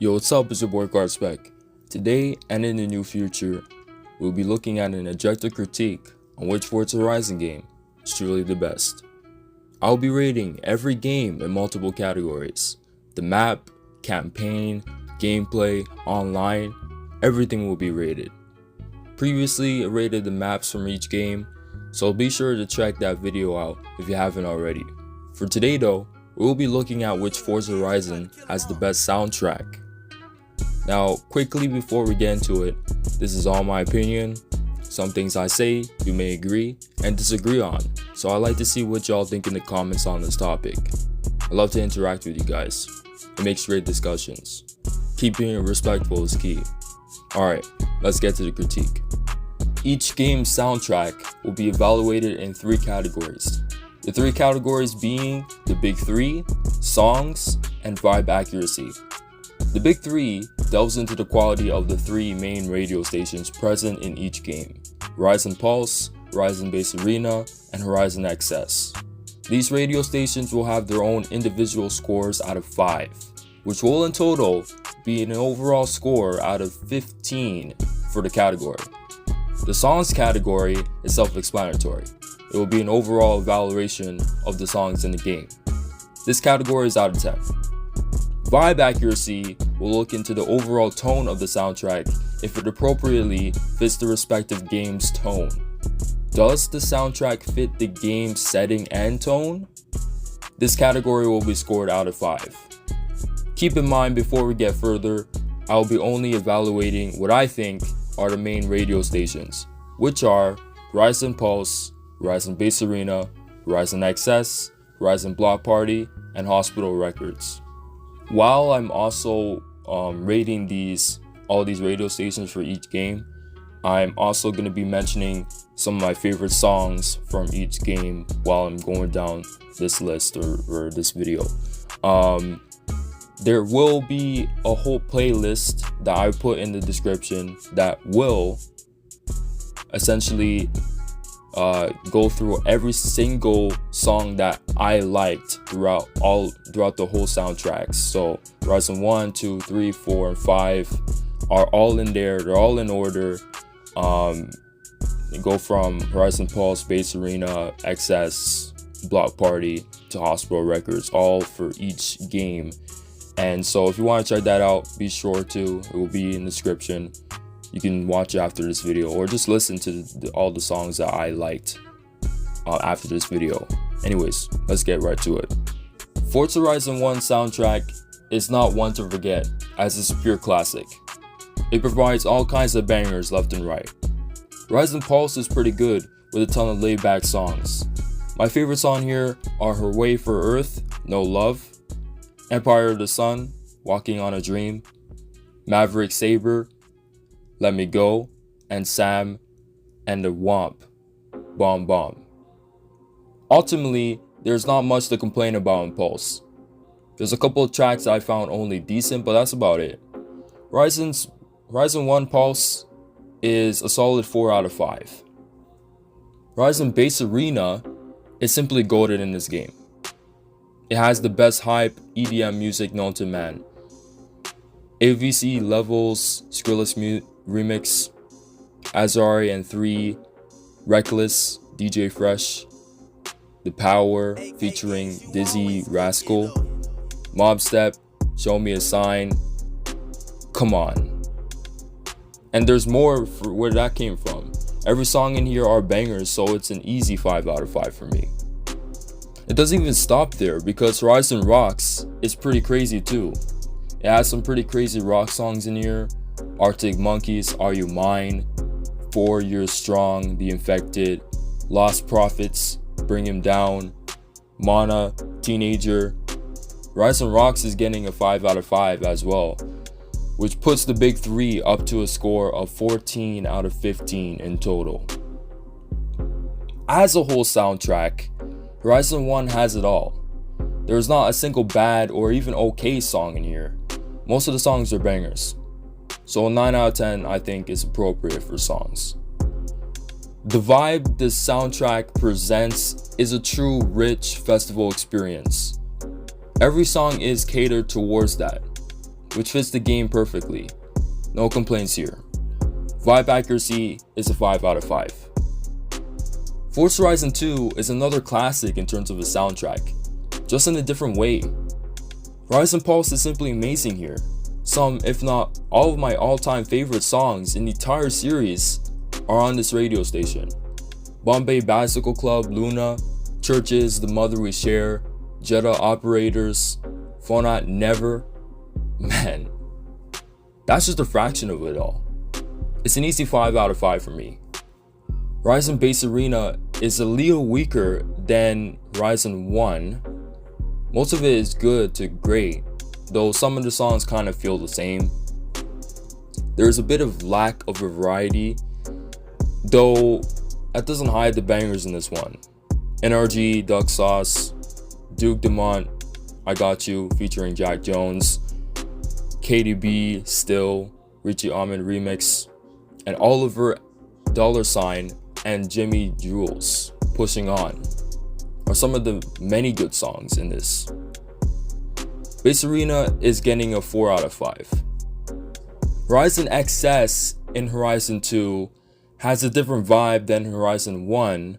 Yo, what's up? It's your boy Spec. Today and in the near future, we'll be looking at an objective critique on which Forza Horizon game is truly the best. I'll be rating every game in multiple categories. The map, campaign, gameplay, online, everything will be rated. Previously, I rated the maps from each game, so be sure to check that video out if you haven't already. For today though, we'll be looking at which Forza Horizon has the best soundtrack. Now, quickly before we get into it, this is all my opinion. Some things I say, you may agree and disagree on, so I'd like to see what y'all think in the comments on this topic. I love to interact with you guys. It makes great discussions. Keeping it respectful is key. Alright, let's get to the critique. Each game's soundtrack will be evaluated in 3 categories. The 3 categories being the big 3, songs, and vibe accuracy. The big 3 delves into the quality of the 3 main radio stations present in each game: Horizon Pulse, Horizon Base Arena, and Horizon XS. These radio stations will have their own individual scores out of 5, which will in total be an overall score out of 15 for the category. The songs category is self-explanatory. It will be an overall evaluation of the songs in the game. This category is out of 10. Vibe accuracy will look into the overall tone of the soundtrack if it appropriately fits the respective game's tone. Does the soundtrack fit the game's setting and tone? This category will be scored out of 5. Keep in mind, before we get further, I will be only evaluating what I think are the main radio stations, which are Horizon Pulse, Horizon Base Arena, Horizon XS, Horizon Block Party, and Hospital Records. While I'm also rating all these radio stations for each game, I'm also going to be mentioning some of my favorite songs from each game while I'm going down this list or this video. There will be a whole playlist that I put in the description that will essentially go through every single song that I liked throughout the whole soundtracks. So Horizon 1, 2, 3, 4, and 5 are all in there. They're all in order. They go from Horizon Pulse, Base Arena, XS, Block Party to Hospital Records, all for each game. And so if you want to check that out, be sure to. It will be in the description. You can watch it after this video, or just listen to all the songs that I liked after this video. Anyways, let's get right to it. Forza Horizon 1 soundtrack is not one to forget, as it's a pure classic. It provides all kinds of bangers left and right. Horizon Pulse is pretty good, with a ton of laid-back songs. My favorite song here are Her Way for Earth, No Love, Empire of the Sun, Walking on a Dream, Maverick Sabre, Let Me Go, and Sam and the Womp, Bomb Bomb. Ultimately, there's not much to complain about in Pulse. There's a couple of tracks I found only decent, but that's about it. Horizon 1 Pulse is a solid 4 out of 5. Horizon Base Arena is simply goated in this game. It has the best hype EDM music known to man. AVC Levels, Skrillex Remix, Azari and 3, Reckless, DJ Fresh, The Power featuring Dizzy Rascal, Mob Step, Show Me a Sign. Come on. And there's more for where that came from. Every song in here are bangers, so it's an easy 5 out of 5 for me. It doesn't even stop there, because Horizon Rocks is pretty crazy too. It has some pretty crazy rock songs in here. Arctic Monkeys, Are You Mine, 4 Years Strong, The Infected, Lost Prophets, Bring Him Down, Mana, Teenager. Horizon Rocks is getting a 5 out of 5 as well, which puts the big 3 up to a score of 14 out of 15 in total. As a whole soundtrack, Horizon 1 has it all. There's not a single bad or even okay song in here. Most of the songs are bangers. So a 9 out of 10 I think is appropriate for songs. The vibe this soundtrack presents is a true rich festival experience. Every song is catered towards that. which fits the game perfectly. No complaints here. Vibe accuracy is a 5 out of 5. Forza Horizon 2 is another classic in terms of a soundtrack, just in a different way. Horizon Pulse is simply amazing here. Some, if not all of my all-time favorite songs in the entire series are on this radio station. Bombay Bicycle Club, Luna, Churches, The Mother We Share, Jeddah Operators, Phonat Never. Man, that's just a fraction of it all. It's an easy 5 out of 5 for me. Horizon Bass Arena is a little weaker than Horizon 1. Most of it is good to great, though some of the songs kind of feel the same. There's a bit of lack of variety, though that doesn't hide the bangers in this one. NRG, Duck Sauce, Duke Dumont, I Got You featuring Jack Jones, KDB, Still, Richie Ahmed remix, and Oliver $, and Jimmy Jules, Pushing On, are some of the many good songs in this. Bass Arena is getting a 4 out of 5. Horizon XS in Horizon 2 has a different vibe than Horizon 1.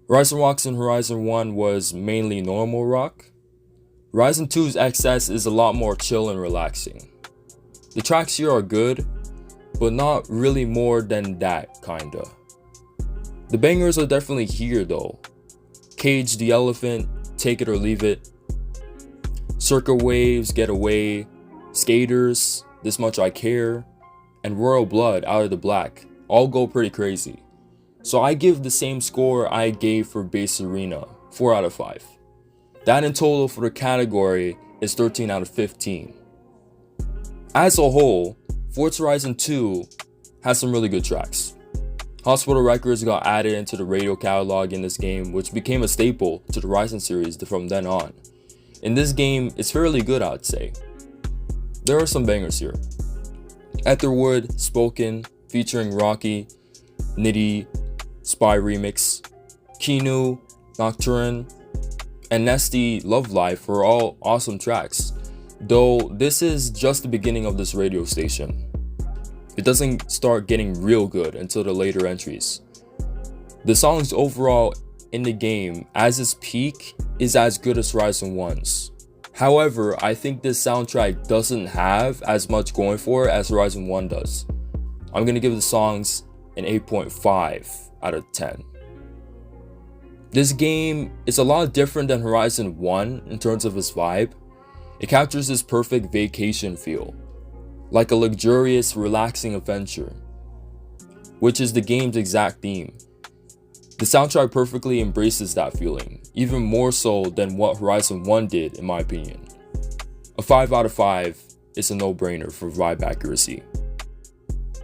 Horizon Rocks in Horizon 1 was mainly normal rock. Horizon 2's XS is a lot more chill and relaxing. The tracks here are good, but not really more than that kinda. The bangers are definitely here though. Cage the Elephant, Take It or Leave It, Circa Waves, Get Away, Skaters, This Much I Care, and Royal Blood, Out of the Black all go pretty crazy. So I give the same score I gave for Bass Arena, 4 out of 5. That in total for the category is 13 out of 15. As a whole, Forza Horizon 2 has some really good tracks. Hospital Records got added into the radio catalog in this game, which became a staple to the Horizon series from then on. In this game, it's fairly good, I'd say. There are some bangers here. Etherwood, Spoken, featuring Rocky, Nitty, Spy Remix, Kinu, Nocturne, and Nesty Love Life are all awesome tracks, though this is just the beginning of this radio station. It doesn't start getting real good until the later entries. The songs overall in the game, as its peak, is as good as Horizon 1's. However, I think this soundtrack doesn't have as much going for it as Horizon 1 does. I'm gonna give the songs an 8.5 out of 10. This game is a lot different than Horizon 1 in terms of its vibe. It captures this perfect vacation feel, like a luxurious, relaxing adventure, which is the game's exact theme. The soundtrack perfectly embraces that feeling, even more so than what Horizon 1 did in my opinion. A 5 out of 5 is a no-brainer for vibe accuracy.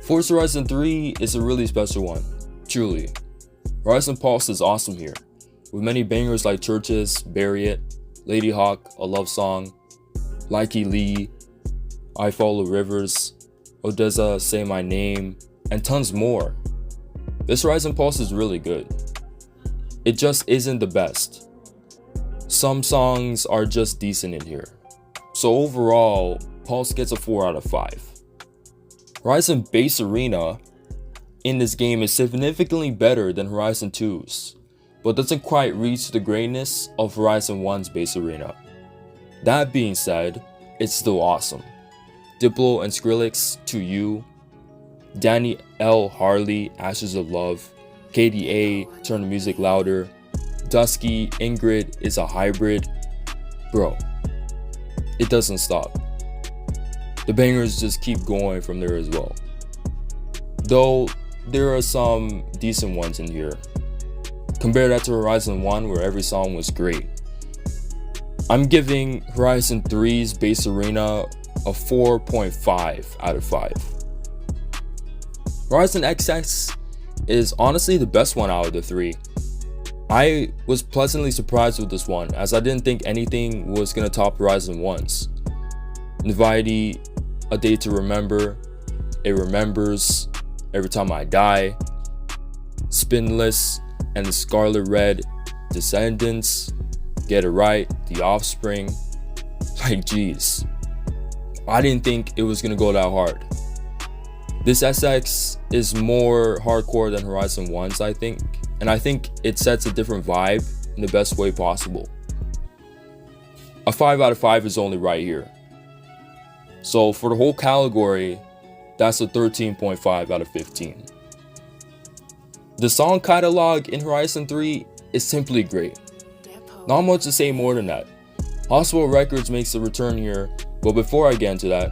Forza Horizon 3 is a really special one, truly. Horizon Pulse is awesome here, with many bangers like Churches, Bury It, Lady Hawk, A Love Song, Likey Lee, I Follow Rivers, Odessa, Say My Name, and tons more. This Horizon Pulse is really good. It just isn't the best. Some songs are just decent in here. So overall, Pulse gets a 4 out of 5. Horizon Bass Arena in this game is significantly better than Horizon 2's, but doesn't quite reach the greatness of Horizon 1's Bass Arena. That being said, it's still awesome. Diplo and Skrillex, To You, Danny L. Harley, Ashes of Love, KDA, Turn the Music Louder, Dusky, Ingrid is a Hybrid. Bro, it doesn't stop. The bangers just keep going from there as well. Though there are some decent ones in here. Compare that to Horizon 1 where every song was great. I'm giving Horizon 3's Bass Arena a 4.5 out of 5. Horizon XX is honestly the best one out of the three. I was pleasantly surprised with this one, as I didn't think anything was gonna top Horizon 1's. Nvidia, A Day to Remember, It Remembers, Every Time I Die, Spinless, and the Scarlet Red, Descendants, Get It Right, The Offspring. Like geez. I didn't think it was gonna go that hard. This SX is more hardcore than Horizon 1's, I think, and I think it sets a different vibe in the best way possible. A 5 out of 5 is only right here. So for the whole category, that's a 13.5 out of 15. The song catalog in Horizon 3 is simply great. Not much to say more than that. Hospital Records makes a return here, but before I get into that,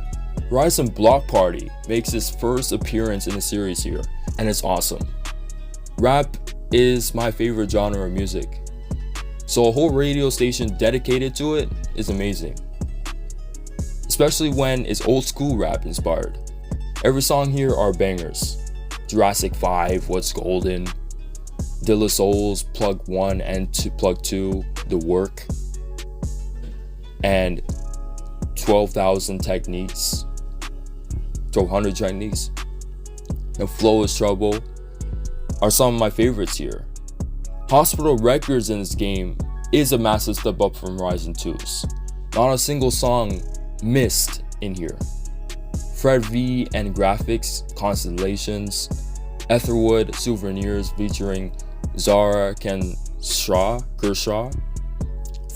Horizon Block Party makes its first appearance in the series here, and it's awesome. Rap is my favorite genre of music, so a whole radio station dedicated to it is amazing. Especially when it's old school rap inspired. Every song here are bangers. Jurassic 5, What's Golden, De La Soul's Plug 1 and Plug 2, The Work, and 12,000 Techniques, 1200 Techniques, and Flow is Trouble are some of my favorites here. Hospital Records in this game is a massive step up from Horizon 2's. Not a single song missed in here. Fred V and Graphics, Constellations, Etherwood, Souvenirs featuring Zara Kershaw,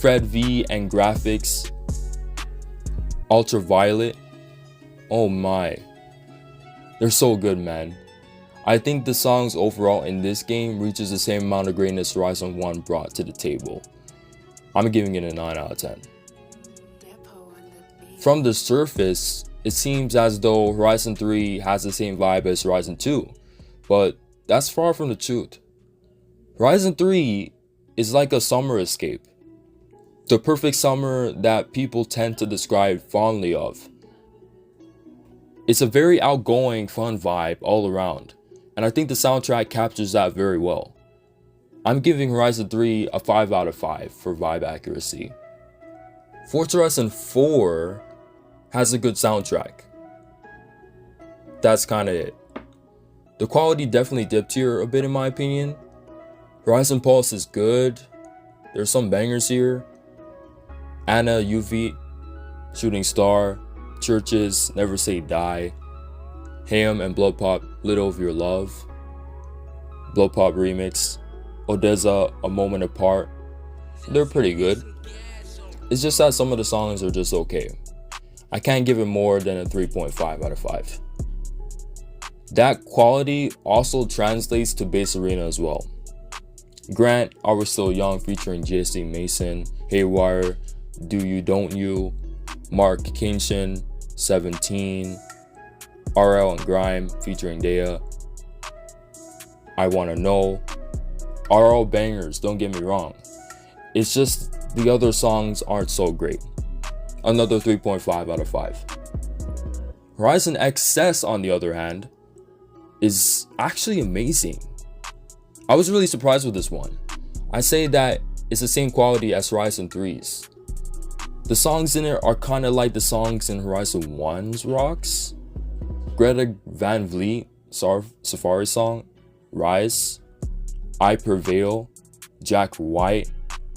Fred V and Graphics, Ultraviolet. Oh my, they're so good, man. I think the songs overall in this game reaches the same amount of greatness Horizon 1 brought to the table. I'm giving it a 9 out of 10. From the surface, it seems as though Horizon 3 has the same vibe as Horizon 2, but that's far from the truth. Horizon 3 is like a summer escape. The perfect summer that people tend to describe fondly of. It's a very outgoing, fun vibe all around, and I think the soundtrack captures that very well. I'm giving Horizon 3 a 5 out of 5 for vibe accuracy. Forza Horizon 4 has a good soundtrack. That's kinda it. The quality definitely dipped here a bit in my opinion. Horizon Pulse is good. There's some bangers here. Anna, UV, Shooting Star, Churches, Never Say Die, Ham and Blood Pop, Little of Your Love, Blood Pop Remix, Odessa, A Moment Apart. They're pretty good. It's just that some of the songs are just okay. I can't give it more than a 3.5 out of 5. That quality also translates to Bass Arena as well. Grant, Are We Still Young featuring JC Mason, Haywire, Do You Don't You, Mark Kinshin, 17, RL and Grime featuring Dea, I Wanna Know, are all bangers, don't get me wrong. It's just the other songs aren't so great. Another 3.5 out of 5. Horizon XS, on the other hand, is actually amazing. I was really surprised with this one. I say that it's the same quality as Horizon 3's. The songs in it are kind of like the songs in Horizon 1's Rocks. Greta Van Vliet, Safari song, Rise, I Prevail, Jack White,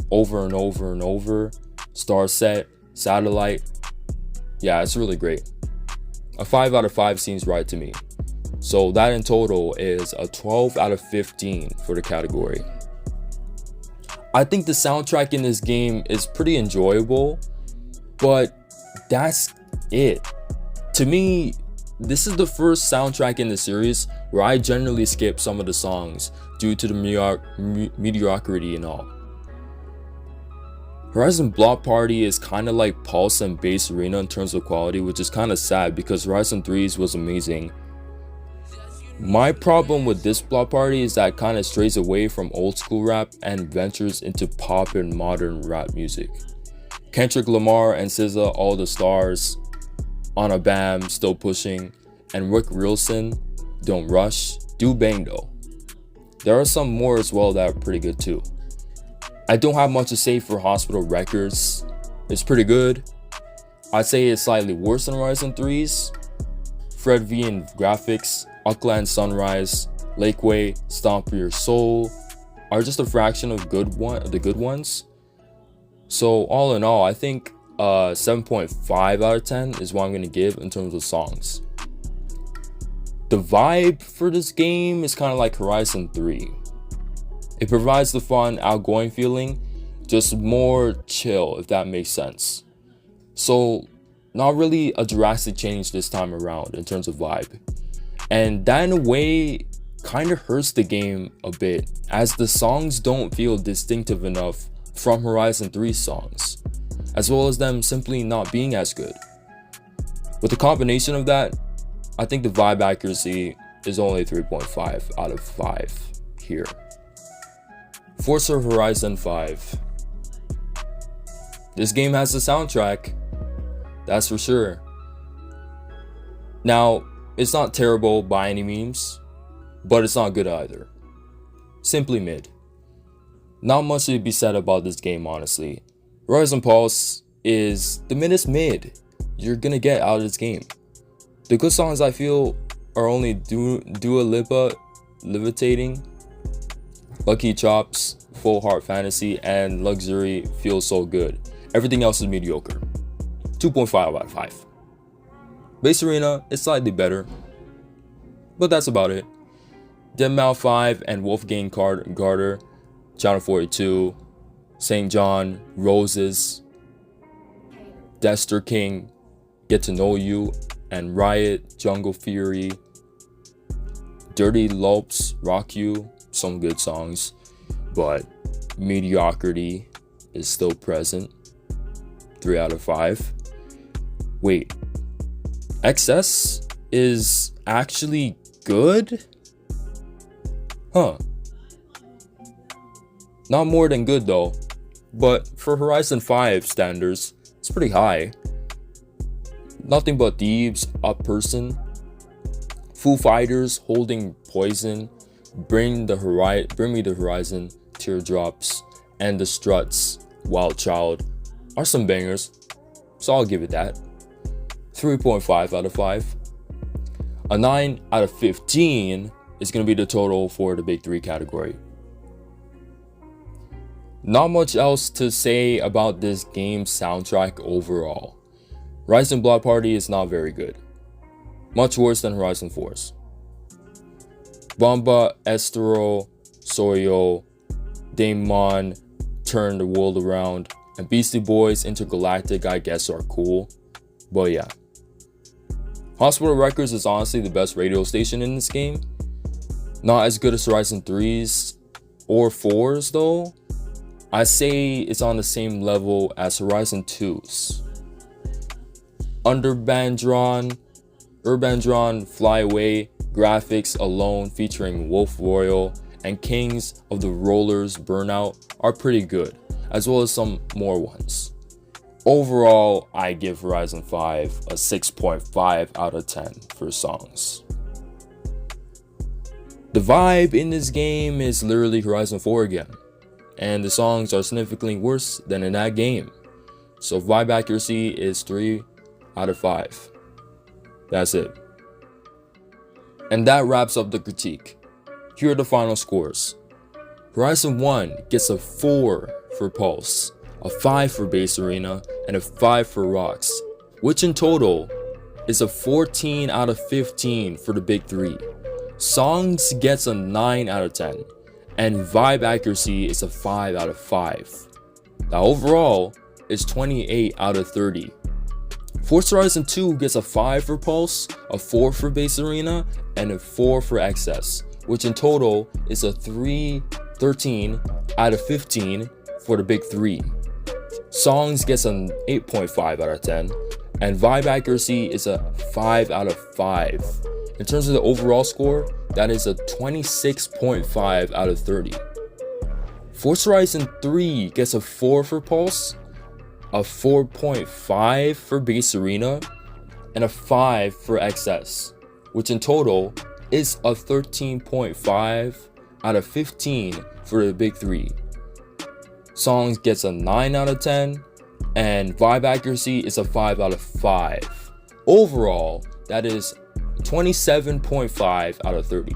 Over and Over and Over, Star Set, Satellite. Yeah, it's really great. A 5 out of 5 seems right to me. So that in total is a 12 out of 15 for the category. I think the soundtrack in this game is pretty enjoyable, but that's it. To me, this is the first soundtrack in the series where I generally skip some of the songs due to the mediocrity and all. Horizon Block Party is kind of like Pulse and Bass Arena in terms of quality, which is kind of sad because Horizon 3's was amazing. My problem with this Block Party is that it kind of strays away from old school rap and ventures into pop and modern rap music. Kendrick Lamar and SZA, All the Stars, On a Bam, Still Pushing, and Rick Wilson, Don't Rush, do bang though. There are some more as well that are pretty good too. I don't have much to say for Hospital Records. It's pretty good. I'd say it's slightly worse than Horizon 3's. Fred V and Graphics, Auckland Sunrise, Lakeway, Stomp for Your Soul are just a fraction of the good ones. So all in all, I think 7.5 out of 10 is what I'm going to give in terms of songs. The vibe for this game is kind of like Horizon 3. It provides the fun, outgoing feeling, just more chill, if that makes sense. So, not really a drastic change this time around in terms of vibe. And that in a way kind of hurts the game a bit, as the songs don't feel distinctive enough from Horizon 3 songs, as well as them simply not being as good. With the combination of that, I think the vibe accuracy is only 3.5 out of 5 here. Forza Horizon 5. This game has a soundtrack, that's for sure. Now, it's not terrible by any means, but it's not good either. Simply mid. Not much to be said about this game, honestly. Horizon Pulse is the middest mid you're gonna get out of this game. The good songs I feel are only Dua Lipa, Levitating, Lucky Chops, Full Heart Fantasy, and Luxury Feels So Good. Everything else is mediocre. 2.5 out of 5. Bass Arena is slightly better, but that's about it. Deadmau 5 and Wolfgang Garter, Channel 42, St. John, Roses, Dexter King, Get to Know You, and Riot, Jungle Fury, Dirty Lopes, Rock You, some good songs, but mediocrity is still present. 3 out of 5. Wait, XS is actually good? Huh. Not more than good though, but for Horizon 5 standards, it's pretty high. Nothing But Thieves, Up Person, Foo Fighters, Holding Poison, Bring Me the Horizon, Teardrops, and The Struts, Wild Child are some bangers, so I'll give it that. 3.5 out of 5. A 9 out of 15 is going to be the total for the big 3 category. Not much else to say about this game's soundtrack overall. Horizon Block Party is not very good. Much worse than Horizon 4's. Bomba, Estero, Soyo, Daemon, Turn the World Around, and Beastie Boys Intergalactic I guess are cool, but yeah. Hospital Records is honestly the best radio station in this game. Not as good as Horizon 3's or 4's though. I say it's on the same level as Horizon 2's. Urbandron, Fly Away, Graphics Alone featuring Wolf Royal, and Kings of the Rollers Burnout are pretty good, as well as some more ones. Overall, I give Horizon 5 a 6.5 out of 10 for songs. The vibe in this game is literally Horizon 4 again, and the songs are significantly worse than in that game. So vibe accuracy is 3 out of 5. That's it. And that wraps up the critique. Here are the final scores. Horizon 1 gets a 4 for Pulse, a 5 for Bass Arena, and a 5 for Rocks, which in total is a 14 out of 15 for the big 3. Songs gets a 9 out of 10, and vibe accuracy is a 5 out of 5. Now overall, it's 28 out of 30. Forza Horizon 2 gets a 5 for Pulse, a 4 for Bass Arena, and a 4 for XS, which in total is a 13 out of 15 for the big 3. Songs gets an 8.5 out of 10, and vibe accuracy is a 5 out of 5. In terms of the overall score, that is a 26.5 out of 30. Forza Horizon 3 gets a 4 for Pulse, a 4.5 for Bass Arena, and a 5 for XS, which in total is a 13.5 out of 15 for the big 3. Songs gets a 9 out of 10, and vibe accuracy is a 5 out of 5. Overall, that is 27.5 out of 30.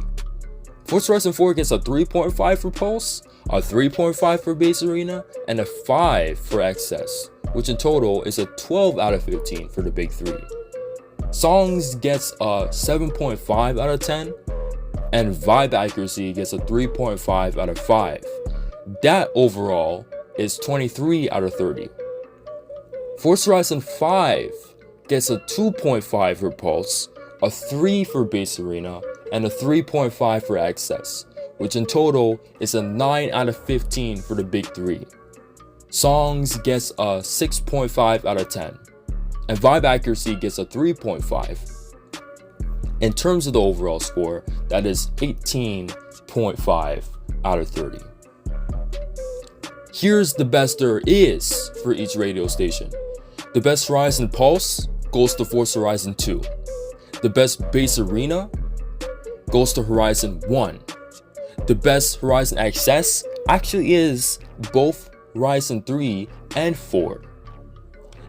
Forza Horizon 4 gets a 3.5 for Pulse, a 3.5 for Bass Arena, and a 5 for XS, which in total is a 12 out of 15 for the big three. Songs gets a 7.5 out of 10, and vibe accuracy gets a 3.5 out of 5. That overall is 23 out of 30. Forza Horizon 5 gets a 2.5 for Pulse, a 3 for Bass Arena, and a 3.5 for Access, which in total is a 9 out of 15 for the big three. Songs gets a 6.5 out of 10, and vibe accuracy gets a 3.5. In terms of the overall score, that is 18.5 out of 30. Here's the best there is for each radio station. The best Horizon Pulse goes to Forza Horizon 2. The best Bass Arena goes to Horizon 1. The best Horizon Access actually is both Horizon 3 and 4.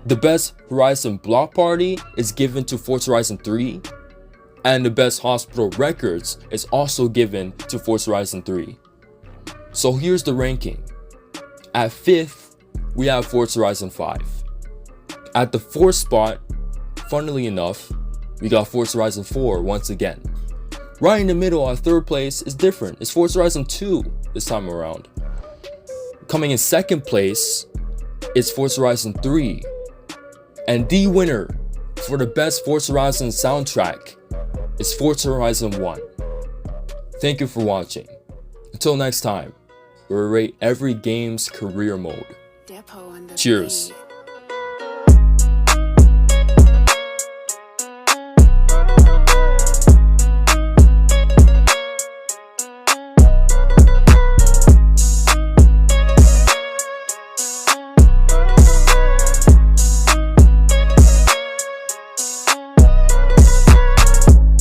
The best Horizon Block Party is given to Forza Horizon 3, and the best Hospital Records is also given to Forza Horizon 3. So here's the ranking. At 5th, we have Forza Horizon 5. At the 4th spot, funnily enough, we got Forza Horizon 4 once again. Right in the middle at 3rd place is different. It's Forza Horizon 2 this time around. Coming in 2nd place is Forza Horizon 3. And the winner for the best Forza Horizon soundtrack is Forza Horizon 1. Thank you for watching. Until next time, we'll rate every game's career mode. Cheers.